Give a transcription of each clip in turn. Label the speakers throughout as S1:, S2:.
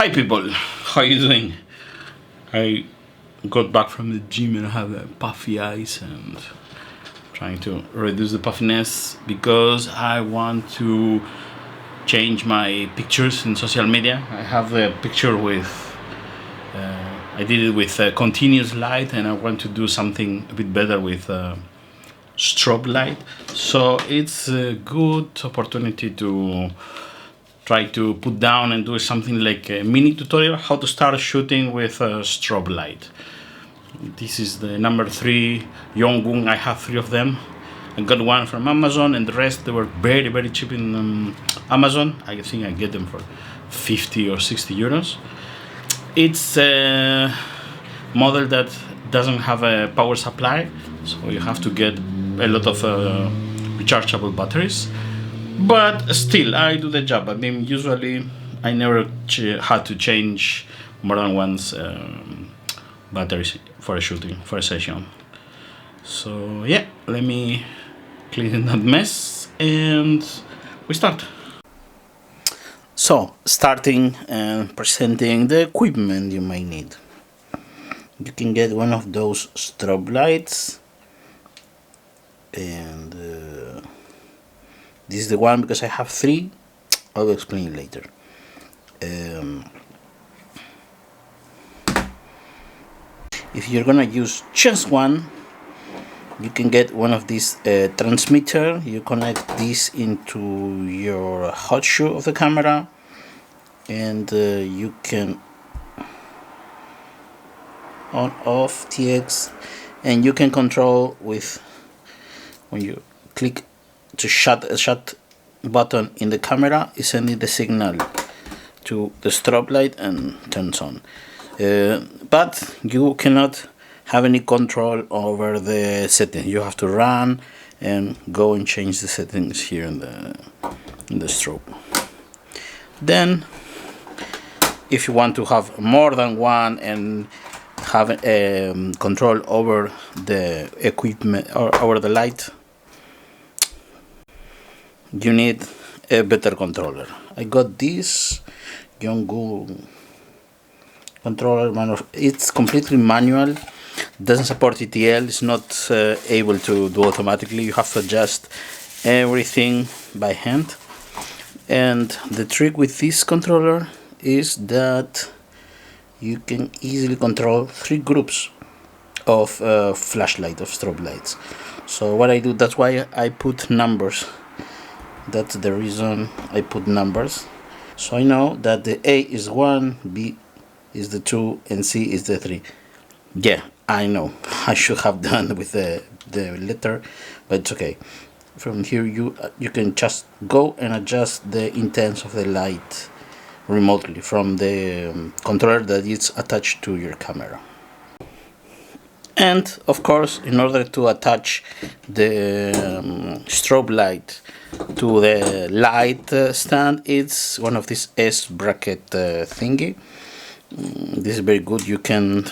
S1: Hi people, how you doing? I got back from the gym and I have puffy eyes and trying to reduce the puffiness because I want to change my pictures in social media. I have a picture with I did it with continuous light, and I want to do something a bit better with strobe light. So it's a good opportunity to try to put down and do something like a mini tutorial how to start shooting with strobe light. This is the number 3 Yongnuo. I have 3 of them. I got one from Amazon and the rest they were very cheap in Amazon. I think I get them for 50 or 60 euros. It's a model that doesn't have a power supply, so you have to get a lot of rechargeable batteries. But still, I do the job. I mean, usually I never had to change more than once batteries for a shooting, for a session. So yeah, let me clean that mess and we start. So, starting and presenting the equipment you might need. You can get one of those strobe lights, and this is the one because I have 3. I'll explain later. If you're gonna use just one, you can get one of these transmitter. You connect this into your hot shoe of the camera, and you can on off TX, and you can control with when you click to shut button in the camera is sending the signal to the strobe light and turns on. But you cannot have any control over the settings. You have to run and go and change the settings here in the strobe. Then if you want to have more than one and have control over the equipment or over the light, you need a better controller. I got this Yongnuo controller. It's completely manual, doesn't support ETL, it's not able to do automatically. You have to adjust everything by hand. And the trick with this controller is that you can easily control 3 groups of flashlight, of strobe lights. So what I do, that's why I put numbers. That's the reason I put numbers. So I know that the A is 1, B is the 2, and C is the 3. Yeah, I know. I should have done with the letter, but it's okay. From here you can just go and adjust the intensity of the light remotely from the controller that is attached to your camera. And of course, in order to attach the strobe light to the light stand, it's one of these S bracket thingy. This is very good. You can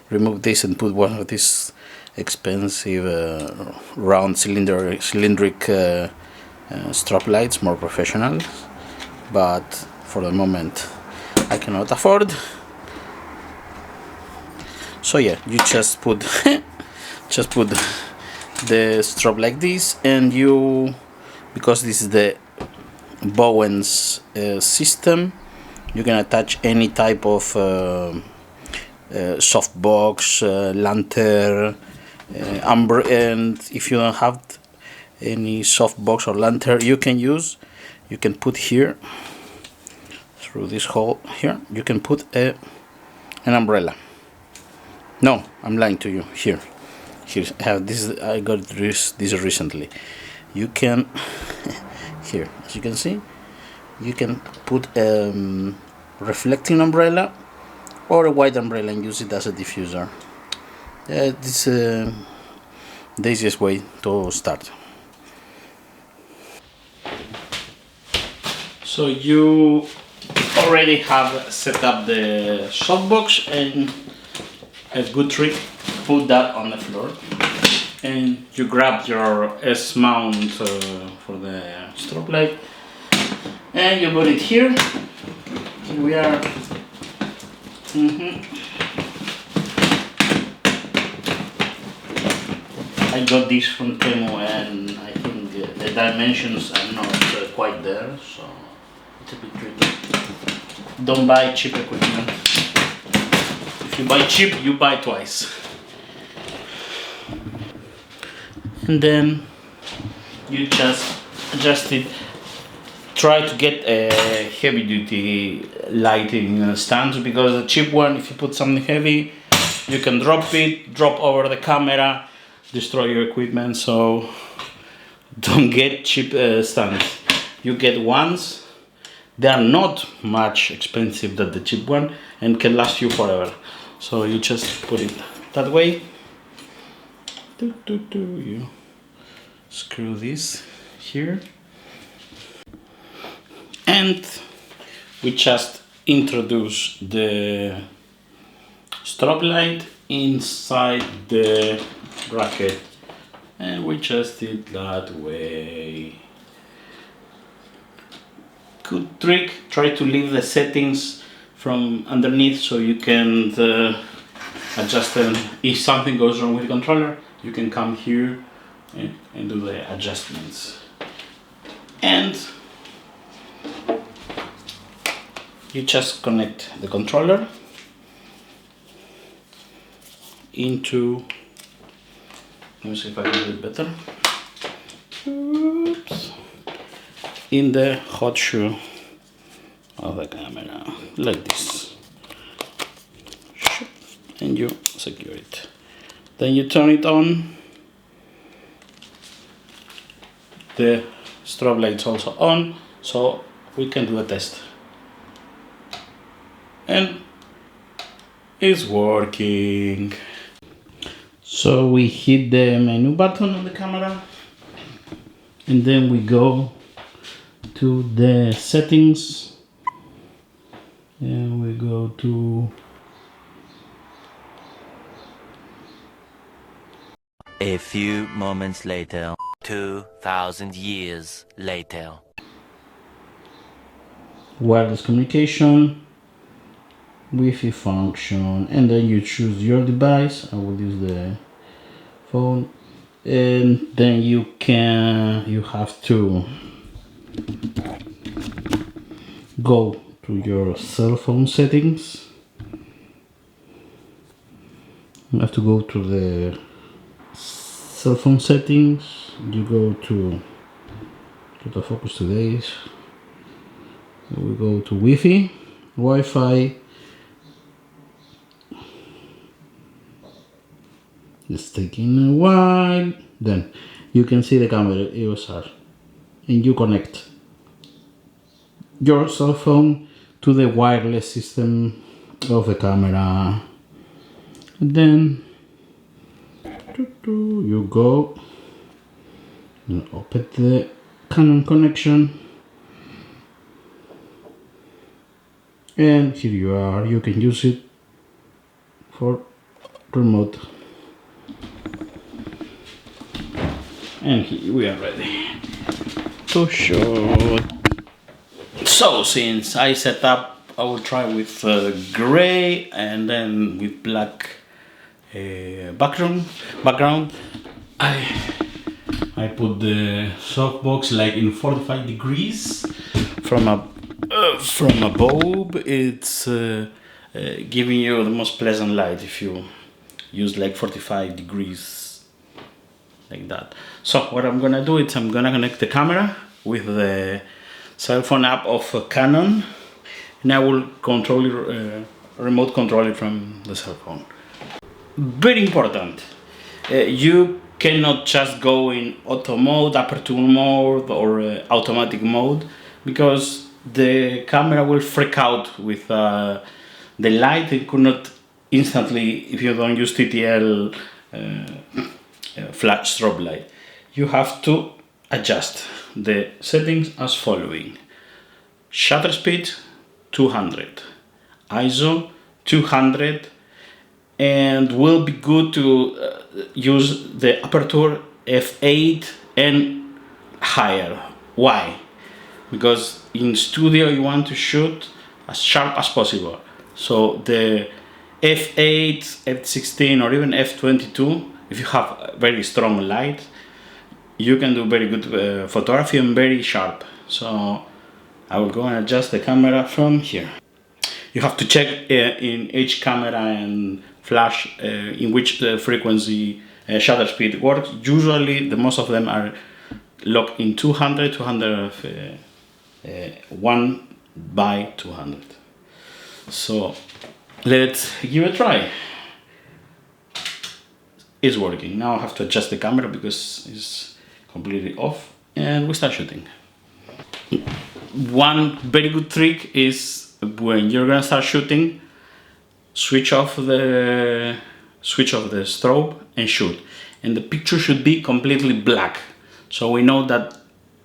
S1: remove this and put one of these expensive round cylindric strobe lights, more professional, but for the moment I cannot afford. So yeah, you just put the strobe like this, and you, because this is the Bowen's system, you can attach any type of softbox, lantern, amber, and if you don't have any softbox or lantern, you can put here through this hole here. You can put an umbrella. No, I'm lying to you. Here I have this. I got this recently. You can here, as you can see, you can put a reflecting umbrella or a white umbrella and use it as a diffuser. This is the easiest way to start. So you already have set up the softbox, and a good trick, put that on the floor and you grab your S mount for the strobe light and you put it here. we are. I got this from Temu, and I think the dimensions are not quite there, so it's a bit tricky. Don't buy cheap equipment. If you buy cheap, you buy twice. And then you just adjust it. Try to get a heavy duty lighting stand, because the cheap one, if you put something heavy, you can drop over the camera, destroy your equipment. So don't get cheap stands. You get ones, they are not much expensive than the cheap one and can last you forever. So you just put it that way. You screw this here, and we just introduce the strobe light inside the bracket, and we just did that way. Good trick. Try to leave the settings from underneath so you can adjust them. If something goes wrong with the controller, you can come here and do the adjustments. And you just connect the controller into, let me see if I can do it better. Oops. In the hot shoe of the camera, like this, and you secure it. Then you turn it on. The strobe light is also on, so we can do a test. And it's working. So we hit the menu button on the camera, and then we go to the settings, and we go to
S2: a few moments later, 2,000 years later.
S1: Wireless communication, Wi-Fi function, and then you choose your device. I will use the phone, and then you have to go to your cell phone settings. You have to go to the cell phone settings. You go to the focus today. We go to Wi-Fi. It's taking a while. Then you can see the camera EOS R, and you connect your cell phone to the wireless system of the camera. And then you go and open the Canon connection, and here you are. You can use it for remote. And here we are ready to shoot. So since I set up, I will try with gray and then with black background. I put the softbox like in 45 degrees from above. It's giving you the most pleasant light if you use like 45 degrees like that. So what I'm gonna do is I'm gonna connect the camera with the cell phone app of Canon, and I will control it, remote control it from the cell phone. Very important, you cannot just go in auto mode, aperture mode, or automatic mode, because the camera will freak out with the light. It could not instantly, if you don't use TTL flat strobe light. You have to adjust the settings as following: shutter speed 200, ISO 200, and will be good to use the aperture f8 and higher. Why? Because in studio you want to shoot as sharp as possible. So the f8, f16 or even f22, if you have very strong light, you can do very good photography and very sharp. So I will go and adjust the camera from here. You have to check in each camera and flash in which frequency shutter speed works. Usually the most of them are locked in 200, 1 by 200. So let's give it a try. It's working. Now I have to adjust the camera because it's completely off, and we start shooting. One very good trick is when you're gonna start shooting, switch off the strobe and shoot, and the picture should be completely black, so we know that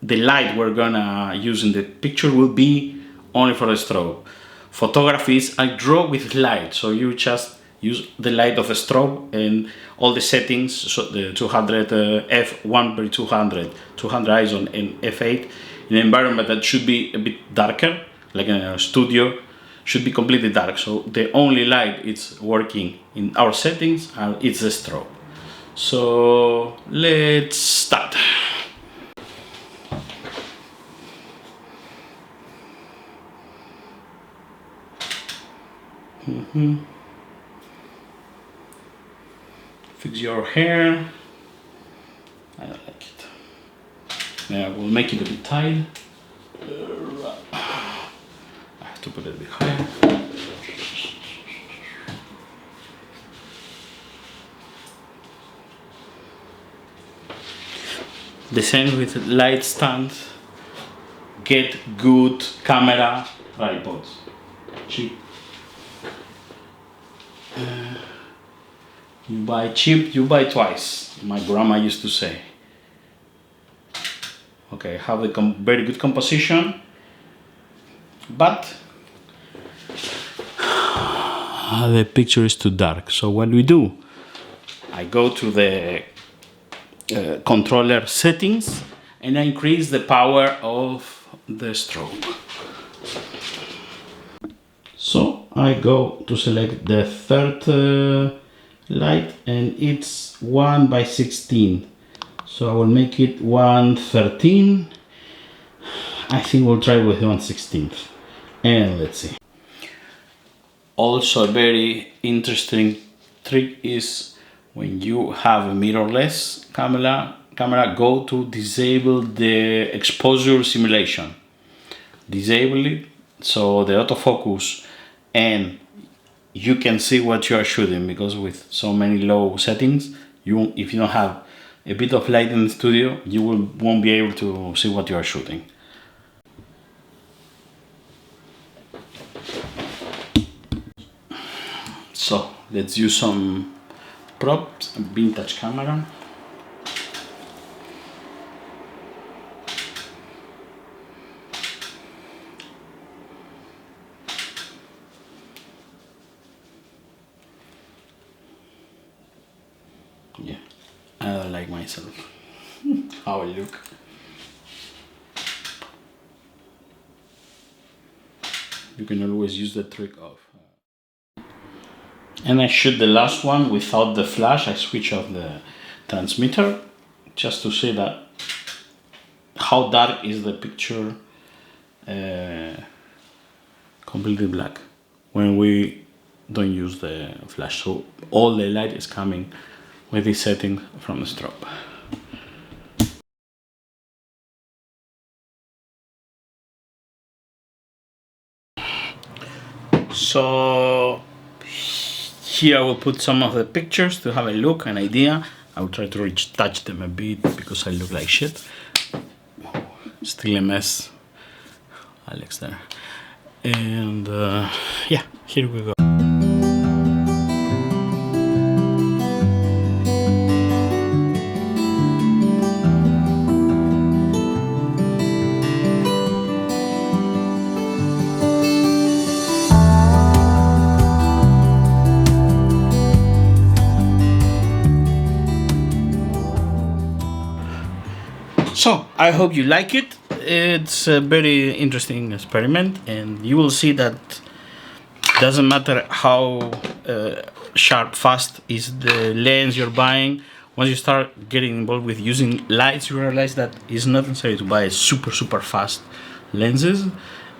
S1: the light we're gonna use in the picture will be only for the strobe. Photography is I draw with light, so you just use the light of the strobe and all the settings, so the 200 f1 by 200 ISO and f8 in an environment that should be a bit darker, like in a studio, should be completely dark. So the only light it's working in our settings it's the strobe. So let's start. Fix your hair. I don't like it. Yeah, we'll make it a bit tight. I have to put it a bit higher. The same with light stand. Get good camera tripods. Cheap. You buy cheap, you buy twice, my grandma used to say. Okay, have a very good composition, but the picture is too dark. So what we do, I go to the controller settings and I increase the power of the strobe. So I go to select the third light, and it's 1 by 16. So I will make it 113. I think we'll try with 1/16. And let's see. Also a very interesting trick is when you have a mirrorless camera, go to disable the exposure simulation. Disable it so the autofocus, and you can see what you are shooting, because with so many low settings, if you don't have a bit of light in the studio, you won't be able to see what you are shooting. So let's use some props, a vintage camera. Yeah, I don't like myself, how I look. You can always use the trick of. And I shoot the last one without the flash. I switch off the transmitter just to see that how dark is the picture, completely black, when we don't use the flash. So all the light is coming with this setting from the strobe. So here I will put some of the pictures to have a look, an idea. I will try to retouch them a bit because I look like shit. Still a mess. Alex there. And yeah, here we go. So I hope you like it. it's a very interesting experiment, and you will see that doesn't matter how sharp fast is the lens you're buying. Once you start getting involved with using lights, you realize that it's not necessary to buy super fast lenses,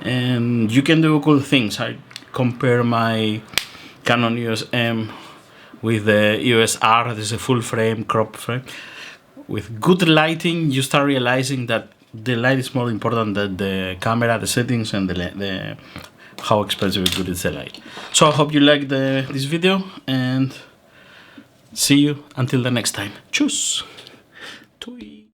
S1: and you can do cool things. I compare my Canon EOS M with the EOS R. This is a full frame, crop frame. With good lighting, you start realizing that the light is more important than the camera, the settings, and the how expensive and good is the light. So I hope you liked this video, and see you until the next time. Tschüss. Tui.